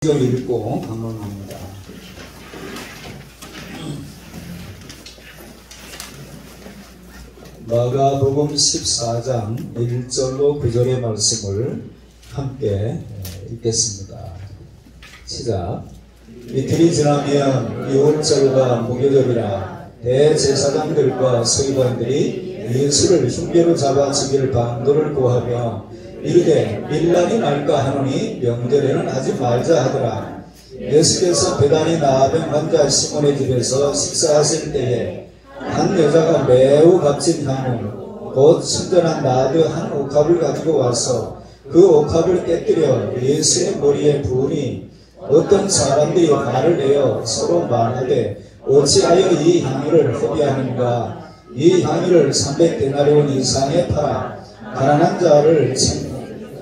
읽고 방문합니다. 마가복음 14장 1절로 9절의 말씀을 함께 읽겠습니다. 시작. 이틀이 지나면 유월절과 무교절이라 대제사장들과 서기관들이 예수를 흉계로 잡아 죽일 방도를 구하며 이르되 밀란이 날까 하노니 명절에는 하지 말자 하더라. 예수께서 베다니 나병 환자 시몬의 집에서 식사하실 때에 한 여자가 매우 값진 향유 곧 순전한 나드 한 옥합을 가지고 와서 그 옥합을 깨뜨려 예수의 머리에 부으니 어떤 사람들이 화를 내어 서로 말하되 어찌하여 이 향유를 허비하는가. 이 향유를 300데나리온 이상에 팔아 가난한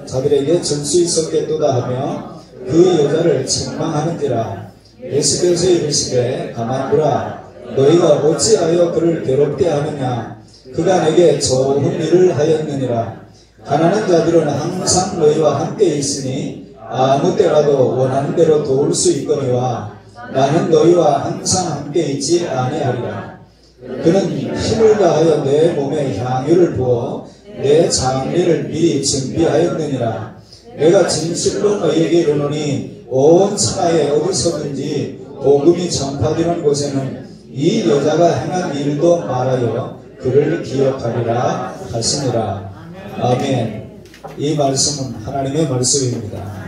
자들에게 줄 수 있었겠도다 하며 그 여자를 책망하는지라. 예수께서 이르시되 가만두라. 너희가 어찌하여 그를 괴롭게 하느냐. 그가 내게 좋은 일을 하였느니라. 가난한 자들은 항상 너희와 함께 있으니 아무 때라도 원하는 대로 도울 수 있거니와 나는 너희와 항상 함께 있지 아니하리라. 그는 힘을 다하여 내 몸에 향유를 부어 내 장례를 미리 준비하였느니라. 내가 진실로 너희에게 이르노니 온 천하에 어디서든지 복음이 전파되는 곳에는 이 여자가 행한 일도 말하여 그를 기억하리라 하시니라. 아멘. 이 말씀은 하나님의 말씀입니다.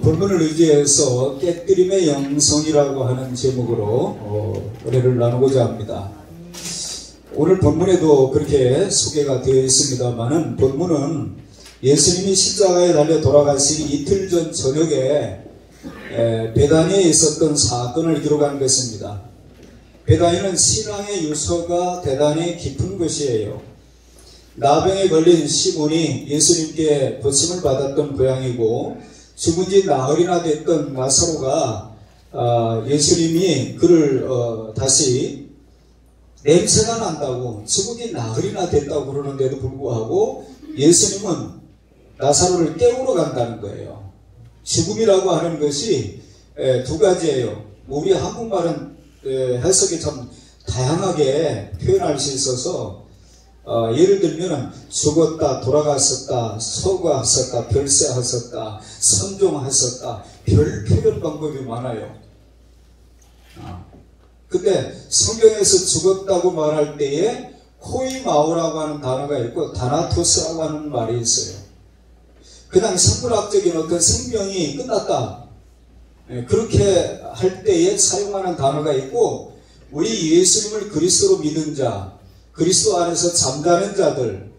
본문을 의지해서 깨뜨림의 영성이라고 하는 제목으로 은혜를 나누고자 합니다. 오늘 본문에도 그렇게 소개가 되어 있습니다만은 본문은 예수님이 십자가에 달려 돌아가시기 이틀 전 저녁에 베다니에 있었던 사건을 기록한 것입니다. 베다니는 신앙의 유서가 대단히 깊은 것이에요. 나병에 걸린 시몬이 예수님께 고침을 받았던 고향이고 죽은 지 나흘이나 됐던 나사로가 예수님이 그를 다시 냄새가 난다고 죽은 지 나흘이나 됐다고 그러는데도 불구하고 예수님은 나사로를 깨우러 간다는 거예요. 죽음이라고 하는 것이 두 가지예요. 우리 한국말은 해석이 참 다양하게 표현할 수 있어서 예를 들면 죽었다, 돌아갔었다, 소거하셨다, 별세하셨다, 선종하셨다, 별 표현 방법이 많아요. 근데 성경에서 죽었다고 말할 때에 코이마오라고 하는 단어가 있고 다나토스라고 하는 말이 있어요. 그냥 생물학적인 어떤 생명이 끝났다, 그렇게 할 때에 사용하는 단어가 있고, 우리 예수님을 그리스도로 믿은 자, 그리스도 안에서 잠자는 자들,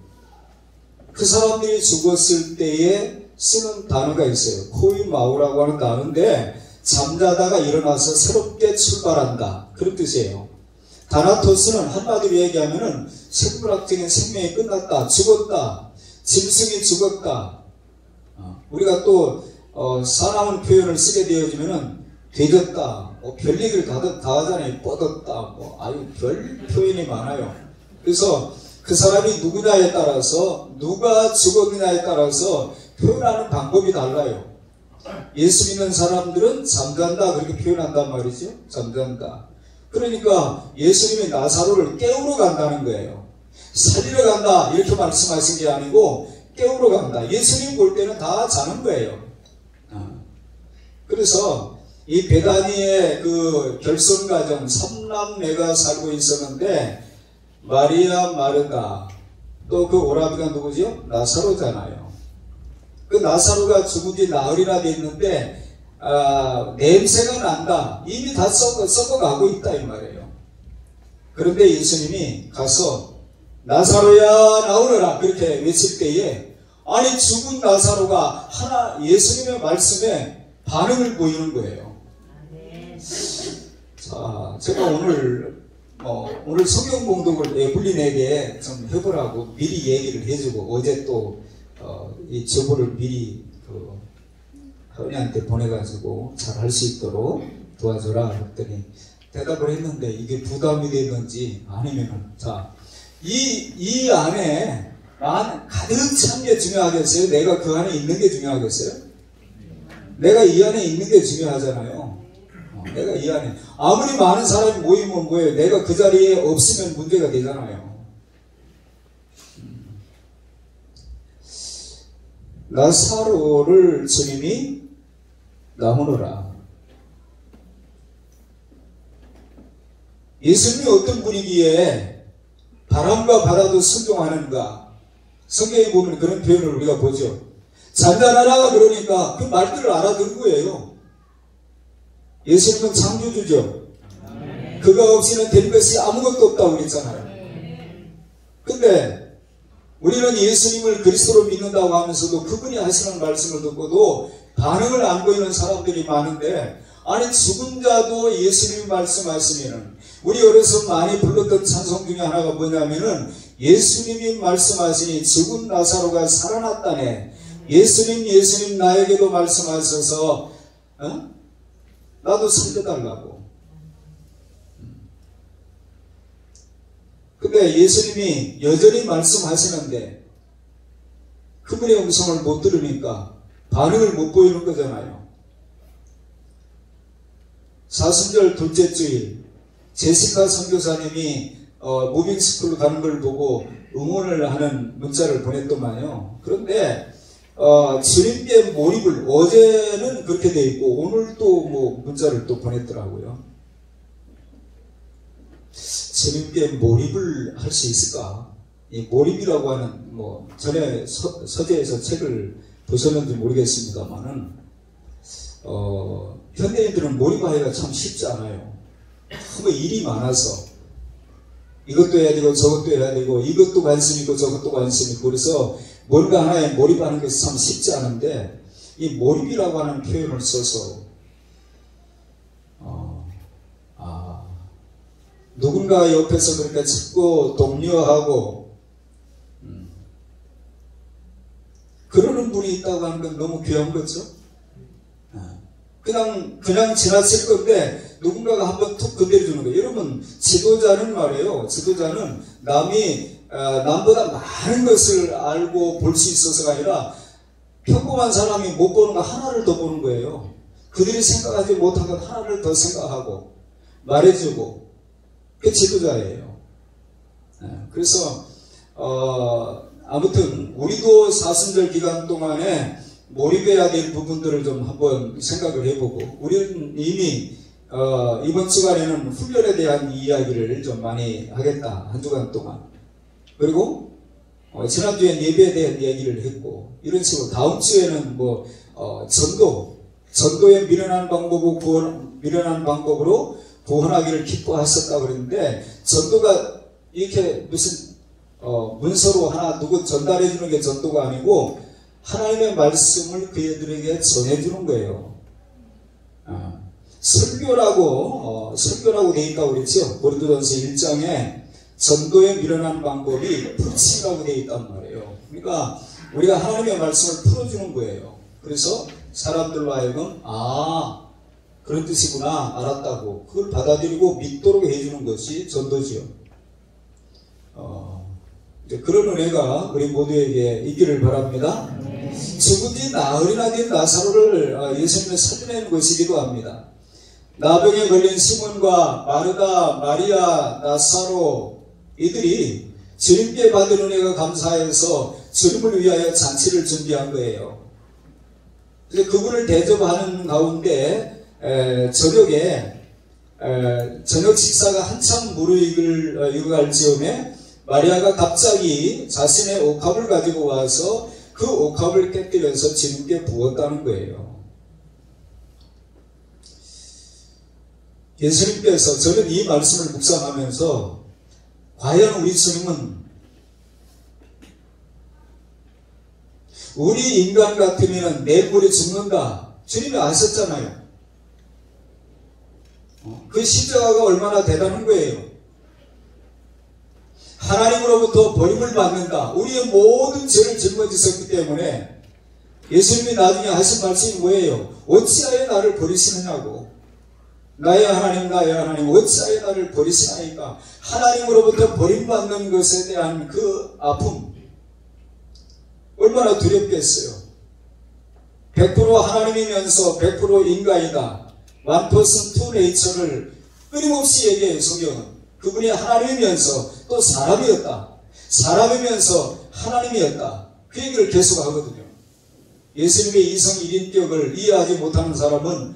그 사람들이 죽었을 때에 쓰는 단어가 있어요. 코이마오라고 하는 단어인데 잠자다가 일어나서 새롭게 출발한다, 그런 뜻이에요. 다나토스는 한마디로 얘기하면은 생물학적인 생명이 끝났다, 죽었다, 짐승이 죽었다. 우리가 또 사나운 표현을 쓰게 되어지면은 되졌다, 별 얘기를 다 하잖아요. 뻗었다, 아주 별 표현이 많아요. 그래서 그 사람이 누구냐에 따라서, 누가 죽었느냐에 따라서 표현하는 방법이 달라요. 예수 믿는 사람들은 잠잔다 그렇게 표현한단 말이죠. 잠잔다. 그러니까 예수님이 나사로를 깨우러 간다는 거예요. 살리러 간다 이렇게 말씀하신 게 아니고 깨우러 간다. 예수님 볼 때는 다 자는 거예요. 그래서 이 베다니의 그 결손가정 3남매가 살고 있었는데 마리아, 마르다, 또 그 오라비가 누구죠? 나사로잖아요. 그 나사로가 죽은 지 나흘이나 됐는데 냄새가 난다. 이미 다 썩어가고 있다 이 말이에요. 그런데 예수님이 가서 나사로야 나오너라 그렇게 외칠 때에 아니 죽은 나사로가 하나 예수님의 말씀에 반응을 보이는 거예요. 자, 제가 오늘 성경 봉독을 에블린에게 좀 해보라고 미리 얘기를 해주고 어제 또 이 저보를 미리 하은이한테 보내가지고 잘 할 수 있도록 도와줘라 그랬더니 대답을 했는데 이게 부담이 되는지 아니면은 이 안에 가득 찬 게 중요하겠어요? 내가 그 안에 있는 게 중요하겠어요? 내가 이 안에 있는 게 중요하잖아요. 내가 이 안에. 아무리 많은 사람이 모이면 뭐예요? 내가 그 자리에 없으면 문제가 되잖아요. 나사로를 주님이 나오너라. 예수님이 어떤 분위기에 바람과 바다도 순종하는가? 성경에 보면 그런 표현을 우리가 보죠. 잔잔하라 그러니까 그 말들을 알아듣는 거예요. 예수님은 창조주죠. 그가 없이는 된 것이 아무것도 없다고 그랬잖아요. 근데 우리는 예수님을 그리스도로 믿는다고 하면서도 그분이 하시는 말씀을 듣고도 반응을 안 보이는 사람들이 많은데, 아니 죽은 자도 예수님이 말씀하시면은, 우리 어려서 많이 불렀던 찬송 중에 하나가 뭐냐면은 예수님이 말씀하시니 죽은 나사로가 살아났다네. 예수님 나에게도 말씀하셔서 나도 살려달라고. 근데 예수님이 여전히 말씀하시는데 그분의 음성을 못 들으니까 반응을 못 보이는 거잖아요. 사순절 둘째 주일 제시카 선교사님이 무빙스쿨로 가는 걸 보고 응원을 하는 문자를 보냈더만요. 그런데 주님께 몰입을, 어제는 그렇게 돼 있고 오늘 또 뭐 문자를 또 보냈더라고요. 주님께 몰입을 할 수 있을까? 이 몰입이라고 하는, 뭐 전에 서재에서 책을 보셨는지 모르겠습니다만은 현대인들은 몰입하기가 참 쉽지 않아요. 너무 일이 많아서 이것도 해야 되고 저것도 해야 되고 이것도 관심 있고 저것도 관심 있고, 그래서 뭔가 하나에 몰입하는 것이 참 쉽지 않은데, 이 몰입이라고 하는 표현을 써서 누군가 옆에서 그렇게 찾고 독려하고 그러는 분이 있다고 하는 건 너무 귀한 거죠. 그냥 지나칠 건데 누군가가 한번 툭 건드려주는 거예요. 여러분, 지도자는 말이에요. 지도자는 남보다 많은 것을 알고 볼 수 있어서가 아니라 평범한 사람이 못 보는 거 하나를 더 보는 거예요. 그들이 생각하지 못한 것 하나를 더 생각하고 말해주고, 그게 지도자예요. 그래서 아무튼 우리도 사순절 기간 동안에 몰입해야 될 부분들을 좀 한번 생각을 해보고, 우리는 이미 이번 주간에는 훈련에 대한 이야기를 좀 많이 하겠다, 한 주간 동안. 그리고 지난주엔 예배에 대한 이야기를 했고, 이런 식으로 다음 주에는 뭐 전도에 미련한 방법으로 구원하기를 기뻐하셨다 그랬는데, 전도가 이렇게 무슨 문서로 하나 누구 전달해 주는 게 전도가 아니고 하나님의 말씀을 그애들에게 전해주는 거예요. 설교라고 되어 있다고 그랬죠. 고린도전서 1장에 전도에 미련한 방법이 풀치라고 되어 있단 말이에요. 그러니까 우리가 하나님의 말씀을 풀어주는 거예요. 그래서 사람들로 하여금 그런 뜻이구나 알았다고 그걸 받아들이고 믿도록 해주는 것이 전도지요. 그런 은혜가 우리 모두에게 있기를 바랍니다. 죽은 지 나흘이나 된 나사로를 예수님은 살려낸 것이기도 합니다. 나병에 걸린 시몬과 마르다, 마리아, 나사로, 이들이 주님께 받은 은혜가 감사해서 주님을 위하여 잔치를 준비한 거예요. 그래서 그분을 대접하는 가운데 저녁에 저녁 식사가 한참 무르익을 즈음에 마리아가 갑자기 자신의 옥합을 가지고 와서 그 옥합을 깨뜨려서 주님께 부었다는 거예요. 예수님께서, 저는 이 말씀을 묵상하면서 과연 우리 주님은 우리 인간 같으면 내일 모레 죽는다, 주님이 아셨잖아요. 그 십자가가 얼마나 대단한 거예요. 하나님으로부터 버림을 받는다, 우리의 모든 죄를 짊어지셨기 때문에 예수님이 나중에 하신 말씀이 뭐예요? 어찌하여 나를 버리시느냐고. 나의 하나님 어찌하여 나를 버리시나이까. 하나님으로부터 버림받는 것에 대한 그 아픔 얼마나 두렵겠어요. 100% 하나님이면서 100% 인간이다. One person, two nature를 끊임없이 얘기해요. 성경은. 그분이 하나님이면서 또 사람이었다. 사람이면서 하나님이었다. 그 얘기를 계속 하거든요. 예수님의 이성 1인격을 이해하지 못하는 사람은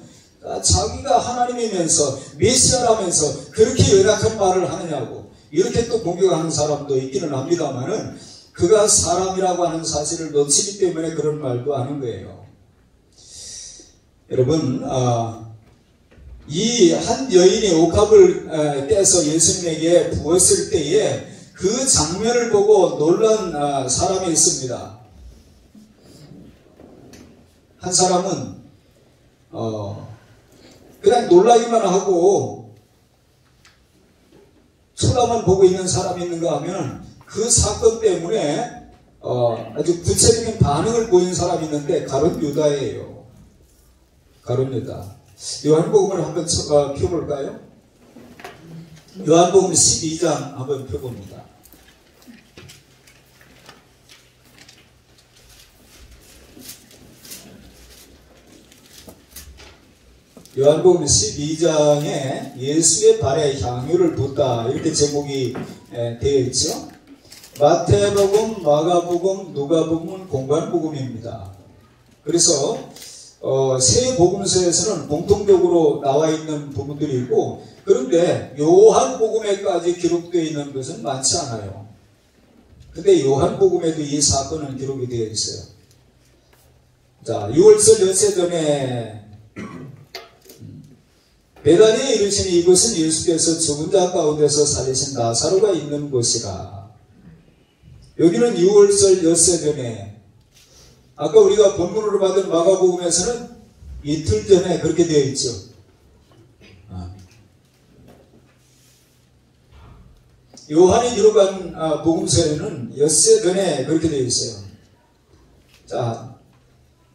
자기가 하나님이면서 메시아라면서 그렇게 연약한 말을 하느냐고 이렇게 또 공격하는 사람도 있기는 합니다만은 그가 사람이라고 하는 사실을 놓치기 때문에 그런 말도 하는 거예요. 여러분, 이 한 여인이 옥합을 떼서 예수님에게 부었을 때에 그 장면을 보고 놀란 사람이 있습니다. 한 사람은 그냥 놀라기만 하고 쳐다만 보고 있는 사람이 있는가 하면 그 사건 때문에 아주 구체적인 반응을 보인 사람이 있는데 가룟 유다예요. 가룟 유다. 요한복음을 한번 펴볼까요? 요한복음 12장 한번 펴봅니다. 요한복음 12장에 예수의 발에 향유를 붓다 이렇게 제목이 되어 있죠. 마태복음, 마가복음, 누가복음은 공관복음입니다. 그래서 세 복음서에서는 공통적으로 나와 있는 부분들이 있고 그런데 요한복음에까지 기록되어 있는 것은 많지 않아요. 근데 요한복음에도 이 사건은 기록이 되어 있어요. 자, 6월절 엿새 전에 베다니에 이르시니 이곳은 예수께서 죽은 자 가운데서 살리신 나사로가 있는 곳이라. 여기는 6월절 엿새 전에 아까 우리가 본문으로 받은 마가복음에서는 이틀 전에 그렇게 되어 있죠. 요한이 기록한 복음서에는 엿새 전에 그렇게 되어 있어요. 자,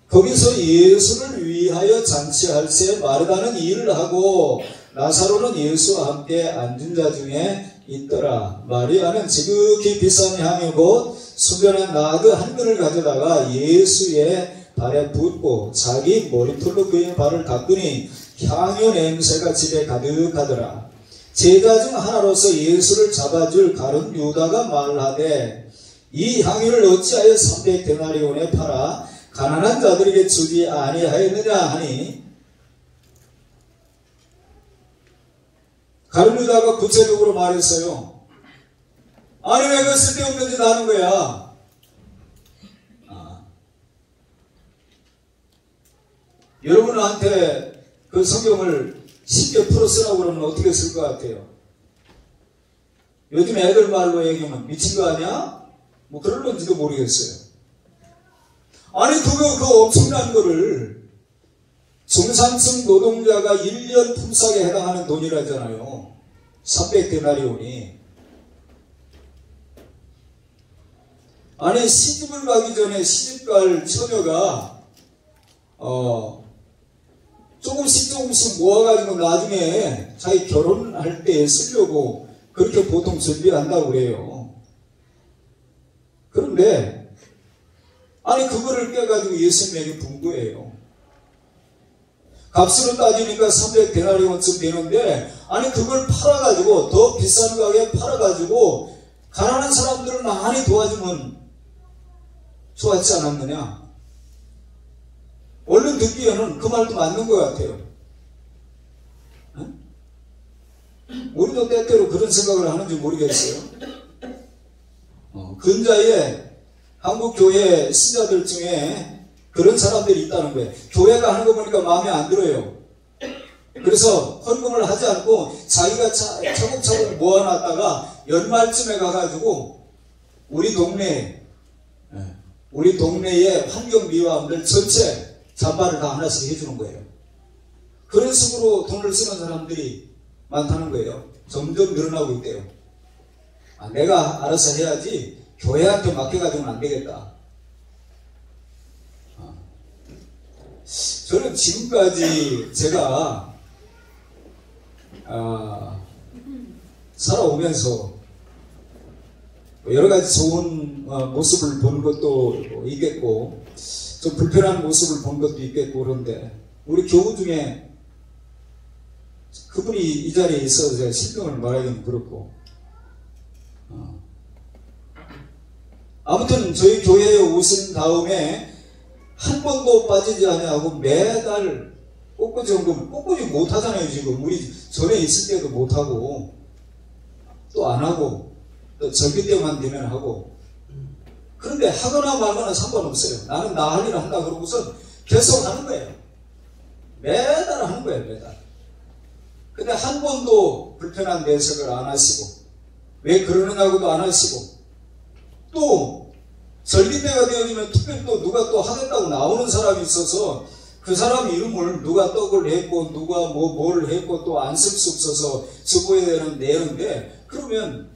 거기서 예수를 위하여 잔치할새 마르다는 일을 하고 나사로는 예수와 함께 앉은 자 중에 있더라. 마리아는 지극히 비싼 향유 곧 수변의 나드 한 근을 가져다가 예수의 발에 붓고 자기 머리털로 그의 발을 닦으니 향유 냄새가 집에 가득하더라. 제자 중 하나로서 예수를 잡아줄 가룟 유다가 말하되 이 향유를 어찌하여 300데나리온에 팔아 가난한 자들에게 주지 아니하였느냐 하니 가룟 유다가 구체적으로 말했어요. 아니 왜 그 쓸데없는 짓 하는 거야? 여러분한테 그 성경을 쉽게 풀어 쓰라고 그러면 어떻게 쓸 것 같아요? 요즘 애들 말로 얘기하면 미친 거 아니야? 뭐 그럴런지도 모르겠어요. 아니 그 엄청난 거를 중산층 노동자가 1년 품삯에 해당하는 돈이라잖아요. 300데나리온이. 아니 시집을 가기 전에 시집갈 처녀가 조금씩 모아가지고 나중에 자기 결혼할 때 쓰려고 그렇게 보통 준비한다고 그래요. 그런데 아니 그거를 깨가지고 예수님에게 분 거예요. 값으로 따지니까 300데나리온쯤 되는데 아니 그걸 팔아가지고 더 비싼 가격에 팔아가지고 가난한 사람들을 많이 도와주면 좋았지 않았느냐. 얼른 듣기에는 그 말도 맞는 것 같아요. 우리도 때때로 그런 생각을 하는지 모르겠어요. 근자에 한국 교회 신자들 중에 그런 사람들이 있다는 거예요. 교회가 하는 거 보니까 마음에 안 들어요. 그래서 헌금을 하지 않고 자기가 차곡차곡 모아놨다가 연말쯤에 가가지고 우리 동네의 환경미화원들 전체 잠바를 다 하나씩 해주는 거예요. 그런 식으로 돈을 쓰는 사람들이 많다는 거예요. 점점 늘어나고 있대요. 내가 알아서 해야지 교회한테 맡겨가지고는 안 되겠다. 저는 지금까지 제가 살아오면서 여러 가지 좋은 모습을 보는 것도 있겠고 좀 불편한 모습을 본 것도 있겠고 그런데 우리 교우 중에 그분이 이 자리에 있어서 제가 실명을 말하기는 그렇고 아무튼 저희 교회에 오신 다음에 한 번도 빠지지 않냐고 매달 꽃꽂이 못하잖아요. 지금 우리 전에 있을 때도 못하고 또 안하고 또 절기 때만 되면 하고 그런데 하거나 말거나 상관없어요. 나는 나 할 일을 한다 그러고서 계속 하는 거예요. 매달 하는 거예요. 매달. 근데 한 번도 불편한 내색을 안 하시고 왜 그러느냐고도 안 하시고 또 절기 때가 되어지면 특별히 또 누가 또 하겠다고 나오는 사람이 있어서 그 사람 이름을 누가 떡을 했고 누가 뭘 했고 또 안 쓸 수 없어서 수고해야 내는데 그러면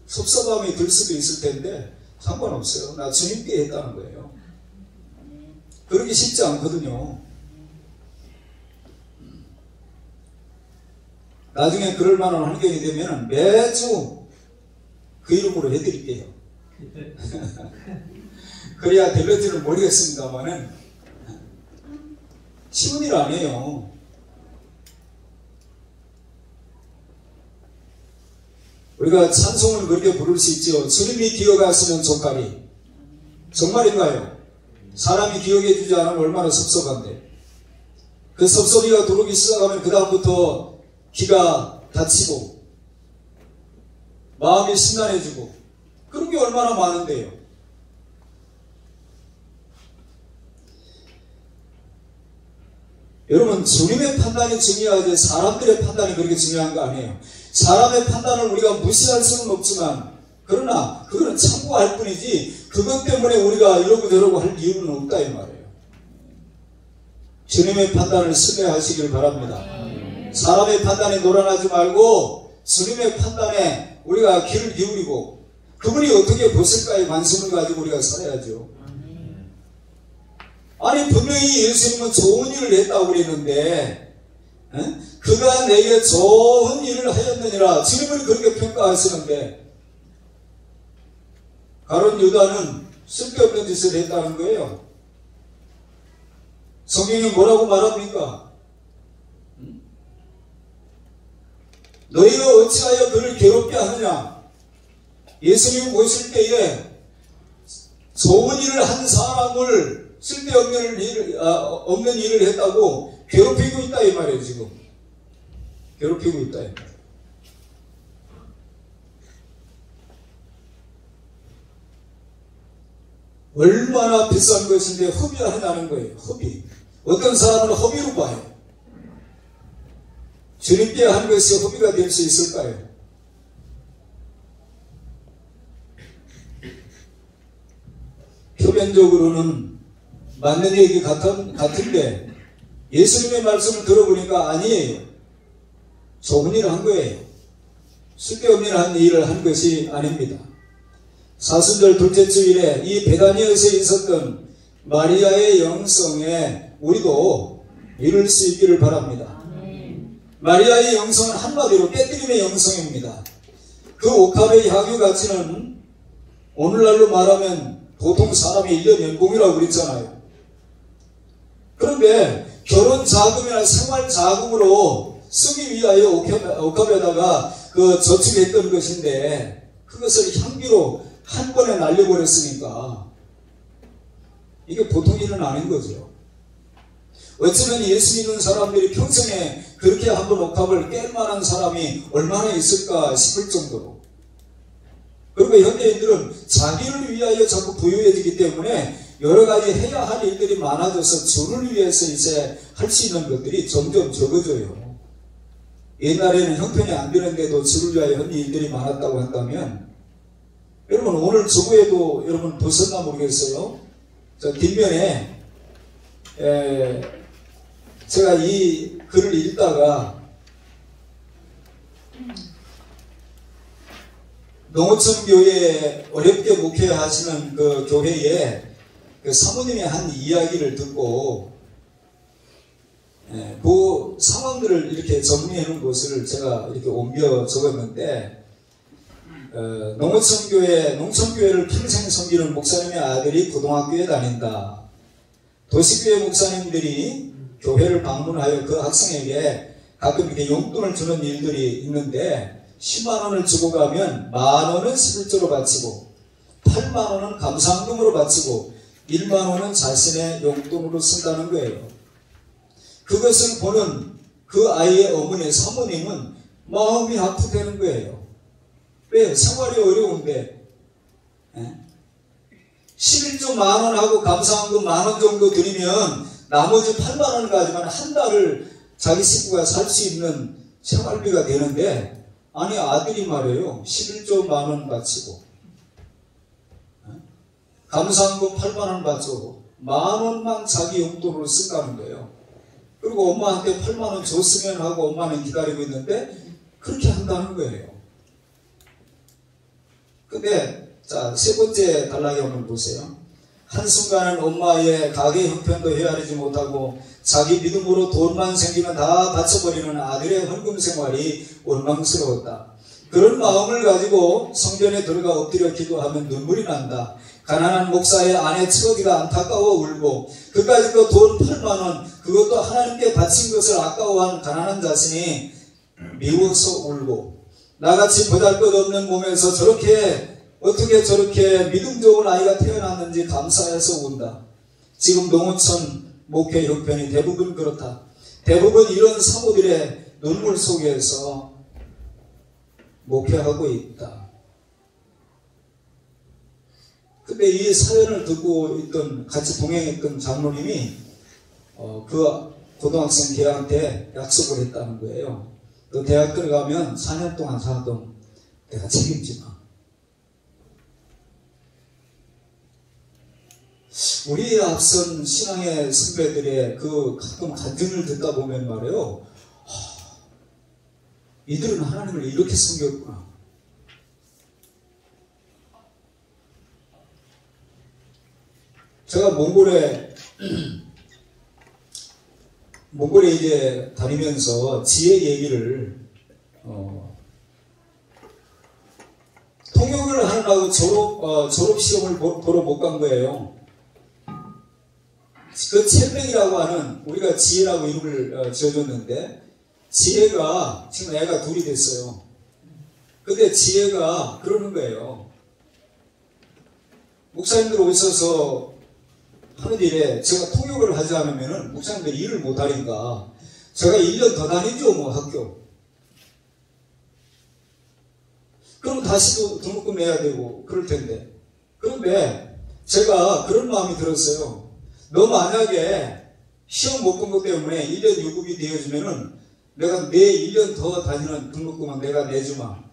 섭섭함이 들 수도 있을 텐데 상관없어요. 나 주님께 했다는 거예요. 그러기 쉽지 않거든요. 나중에 그럴 만한 환경이 되면 매주 그 이름으로 해드릴게요. 그래야 될런지는 모르겠습니다만은 쉬운 일 아니에요. 우리가 찬송을 그렇게 부를 수 있죠. 주님이 기억하시는 족가리. 정말인가요? 사람이 기억해 주지 않으면 얼마나 섭섭한데. 그 섭섭이가 들어오기 시작하면 그 다음부터 기가 다치고 마음이 심란해지고 그런 게 얼마나 많은데요. 여러분 주님의 판단이 중요하지 사람들의 판단이 그렇게 중요한 거 아니에요. 사람의 판단을 우리가 무시할 수는 없지만 그러나 그거는 참고할 뿐이지 그것 때문에 우리가 이러고 저러고 할 이유는 없다 이 말이에요. 주님의 판단을 신뢰하시길 바랍니다. 사람의 판단에 놀아나지 말고 주님의 판단에 우리가 귀를 기울이고 그분이 어떻게 보실까에 관심을 가지고 우리가 살아야죠. 아니 분명히 예수님은 좋은 일을 했다고 그랬는데 그가 내게 좋은 일을 하였느니라 주님을 그렇게 평가하시는데 가룟 유다는 쓸데없는 짓을 했다는 거예요. 성경이 뭐라고 말합니까? 너희가 어찌하여 그를 괴롭게 하느냐? 예수님이 보실 때에 좋은 일을 한 사람을 쓸데없는 일을 했다고 괴롭히고 있다 이 말이에요. 지금 괴롭히고 있다 이 말이에요. 얼마나 비싼 것인데 허비하다는 거예요. 허비. 어떤 사람은 허비로 봐요. 주님께 한 것이 허비가 될 수 있을까요? 표면적으로는 맞는 얘기 같은데 예수님의 말씀을 들어보니까 아니에요. 좋은 일을 한 거예요. 쓸데없는 일을 한 것이 아닙니다. 사순절 둘째 주일에 이 베다니아에서 있었던 마리아의 영성에 우리도 이룰 수 있기를 바랍니다. 마리아의 영성은 한마디로 깨뜨림의 영성입니다. 그 옥합의 향유 가치는 오늘날로 말하면 보통 사람의 1년 연봉이라고 그랬잖아요. 그런데 결혼 자금이나 생활 자금으로 쓰기 위하여 옥합에다가 저축했던 것인데 그것을 향기로 한 번에 날려버렸으니까 이게 보통 일은 아닌 거죠. 어쩌면 예수 믿는 사람들이 평생에 그렇게 한번 옥합을 깰 만한 사람이 얼마나 있을까 싶을 정도로. 그리고 현대인들은 자기를 위하여 자꾸 부유해지기 때문에 여러 가지 해야 할 일들이 많아져서 주를 위해서 이제 할 수 있는 것들이 점점 적어져요. 옛날에는 형편이 안 되는데도 주를 위하여 하는 일들이 많았다고 한다면 여러분 오늘 저거에도 여러분 보셨나 모르겠어요. 저 뒷면에 제가 이 글을 읽다가 농어촌교회에 어렵게 목회하시는 그 교회에 그 사모님이 한 이야기를 듣고 그 상황들을 이렇게 정리해 놓은 것을 제가 이렇게 옮겨 적었는데 농어촌교회를 평생 섬기는 목사님의 아들이 고등학교에 다닌다. 도시교회 목사님들이 교회를 방문하여 그 학생에게 가끔 이렇게 용돈을 주는 일들이 있는데 10만 원을 주고 가면 만 원은 11조로 바치고 8만 원은 감상금으로 바치고 1만 원은 자신의 용돈으로 쓴다는 거예요. 그것을 보는 그 아이의 어머니, 사모님은 마음이 아프다는 거예요. 왜? 생활이 어려운데 11조 만 원하고 감사한금 만 원 정도 드리면 나머지 8만 원 가지고는 한 달을 자기 식구가 살 수 있는 생활비가 되는데, 아니 아들이 말이에요. 11조 만 원 바치고 감사한금 8만 원 바치고 만 원만 자기 용돈으로 쓴다는 거예요. 그리고 엄마한테 8만 원 줬으면 하고 엄마는 기다리고 있는데 그렇게 한다는 거예요. 근데 자, 세 번째 단락에 한번 보세요. 한순간은 엄마의 가게 형편도 헤아리지 못하고 자기 믿음으로 돈만 생기면 다 바쳐버리는 아들의 헌금 생활이 원망스러웠다. 그런 마음을 가지고 성전에 들어가 엎드려 기도하면 눈물이 난다. 가난한 목사의 아내 처지가 안타까워 울고 그까짓도 돈 8만 원, 그것도 하나님께 바친 것을 아까워한 가난한 자신이 미워서 울고, 나같이 보잘것없는 몸에서 어떻게 저렇게 믿음 좋은 아이가 태어났는지 감사해서 운다. 지금 농어촌 목회 형편이 대부분 그렇다. 대부분 이런 사모들의 눈물 속에서 목회하고 있다. 근데 이 사연을 듣고 있던, 같이 동행했던 장로님이 그 고등학생 걔한테 약속을 했다는 거예요. 너 대학 들어가면 4년 동안 사동 내가 책임지마. 우리 앞선 신앙의 선배들의 그 가끔 간증을 듣다 보면 말이에요. 이들은 하나님을 이렇게 섬겼구나. 제가 몽골에 이제 다니면서 지혜 얘기를 통역을 하느라고 졸업 시험을 보러 못 간 거예요. 그 첼맹이라고 하는, 우리가 지혜라고 이름을 지어줬는데, 지혜가 지금 애가 둘이 됐어요. 근데 지혜가 그러는 거예요. 목사님들 오셔서 하는 일에 제가 통역을 하지 않으면 목사님들이 일을 못하니까 제가 1년 더 다니죠, 뭐 학교. 그럼 다시 또 등록금 내야 되고 그럴 텐데. 그런데 제가 그런 마음이 들었어요. 너 만약에 시험 못 본 것 때문에 1년 유급이 되어지면은 내가 내 1년 더 다니는 등록금은 내가 내주마.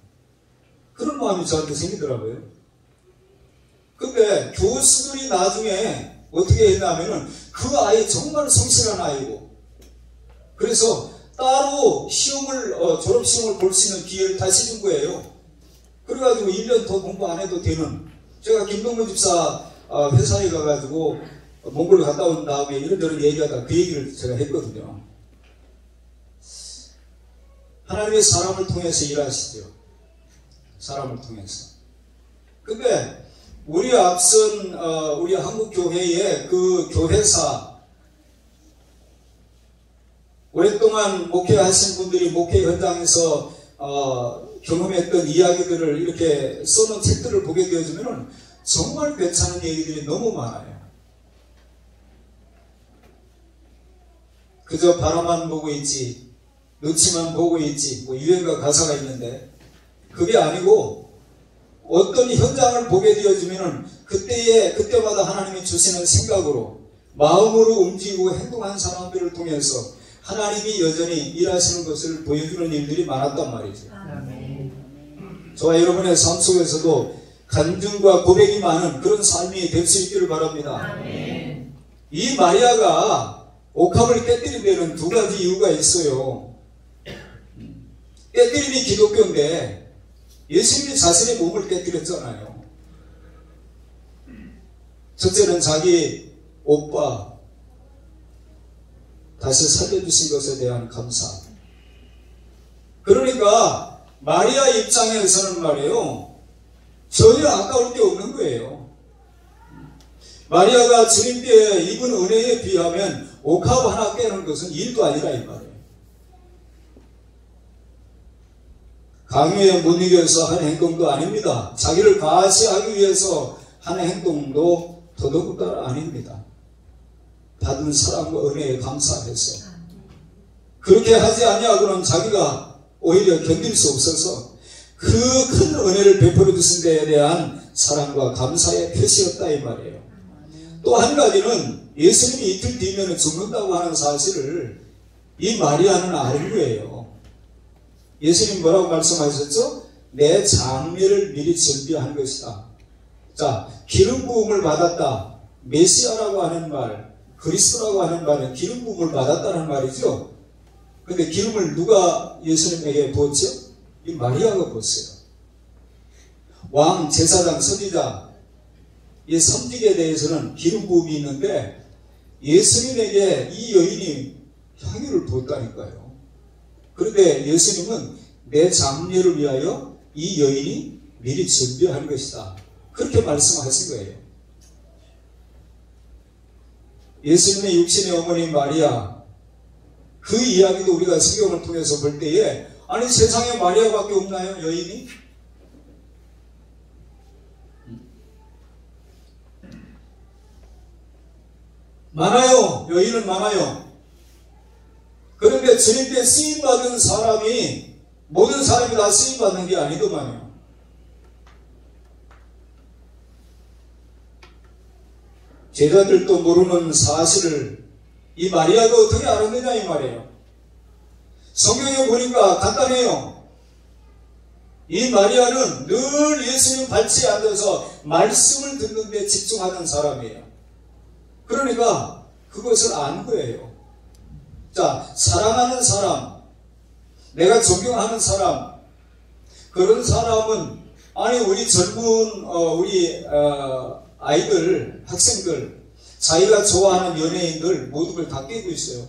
그런 마음이 저한테 생기더라고요. 근데 교수들이 나중에 어떻게 했냐면은 그 아이 정말 성실한 아이고, 그래서 따로 시험을, 졸업시험을 볼 수 있는 기회를 다시 준 거예요. 그래가지고 1년 더 공부 안 해도 되는, 제가 김동근 집사 회사에 가가지고 몽골로 갔다 온 다음에 이런저런 얘기하다 그 얘기를 제가 했거든요. 하나님의 사람을 통해서 일하시죠. 사람을 통해서. 근데 우리 앞선 우리 한국교회의 그 교회사, 오랫동안 목회하신 분들이 목회 현장에서 경험했던 이야기들을 이렇게 써놓은 책들을 보게 되어지면 정말 괜찮은 얘기들이 너무 많아요. 그저 바라만 보고 있지, 눈치만 보고 있지, 뭐 유행가 가사가 있는데, 그게 아니고 어떤 현장을 보게 되어지면 그때마다 하나님이 주시는 생각으로, 마음으로 움직이고 행동한 사람들을 통해서 하나님이 여전히 일하시는 것을 보여주는 일들이 많았단 말이죠. 저와 여러분의 삶 속에서도 간증과 고백이 많은 그런 삶이 될 수 있기를 바랍니다. 이 마리아가 옥합을 깨뜨린 데는 두 가지 이유가 있어요. 깨뜨림이 기독교인데 예수님이 자신의 몸을 깨뜨렸잖아요. 첫째는 자기 오빠 다시 살려주신 것에 대한 감사. 그러니까 마리아 입장에서는 말이에요, 전혀 아까울 게 없는 거예요. 마리아가 주님께 입은 은혜에 비하면 옥합 하나 깨는 것은 일도 아니라 이 말이에요. 강요에 못 이겨서 한 행동도 아닙니다. 자기를 과시하기 위해서 한 행동도 더더욱더 아닙니다. 받은 사랑과 은혜에 감사해서 그렇게 하지 아니하고는 자기가 오히려 견딜 수 없어서 그 큰 은혜를 베풀어 주신 데에 대한 사랑과 감사의 표시였다 이 말이에요. 또 한 가지는 예수님이 이틀 뒤면 죽는다고 하는 사실을 이 마리아는 아는 거예요. 예수님 뭐라고 말씀하셨죠? 내 장례를 미리 준비한 것이다. 자, 기름 부음을 받았다. 메시아라고 하는 말, 그리스도라고 하는 말은 기름 부음을 받았다는 말이죠. 근데 기름을 누가 예수님에게 부었죠? 이 마리아가 부었어요. 왕, 제사장, 선지자, 이 섬직에 대해서는 기름 부음이 있는데 예수님에게 이 여인이 향유를 부었다니까요. 그런데 예수님은 내 장례를 위하여 이 여인이 미리 준비한 것이다. 그렇게 말씀하신 거예요. 예수님의 육신의 어머니 마리아, 그 이야기도 우리가 성경을 통해서 볼 때에 아니 세상에 마리아밖에 없나요? 여인이? 많아요. 여인은 많아요. 그런데 주님께 쓰임받은 사람이 모든 사람이 다 쓰임받는 게 아니더만요. 제자들도 모르는 사실을 이 마리아가 어떻게 알았느냐 이 말이에요. 성경에 보니까 간단해요. 이 마리아는 늘 예수님 발치에 앉아서 말씀을 듣는 데 집중하는 사람이에요. 그러니까 그것을 안 거예요. 자, 사랑하는 사람, 내가 존경하는 사람, 그런 사람은 아니 우리 젊은 아이들, 학생들, 자기가 좋아하는 연예인들 모든 걸 다 깨고 있어요.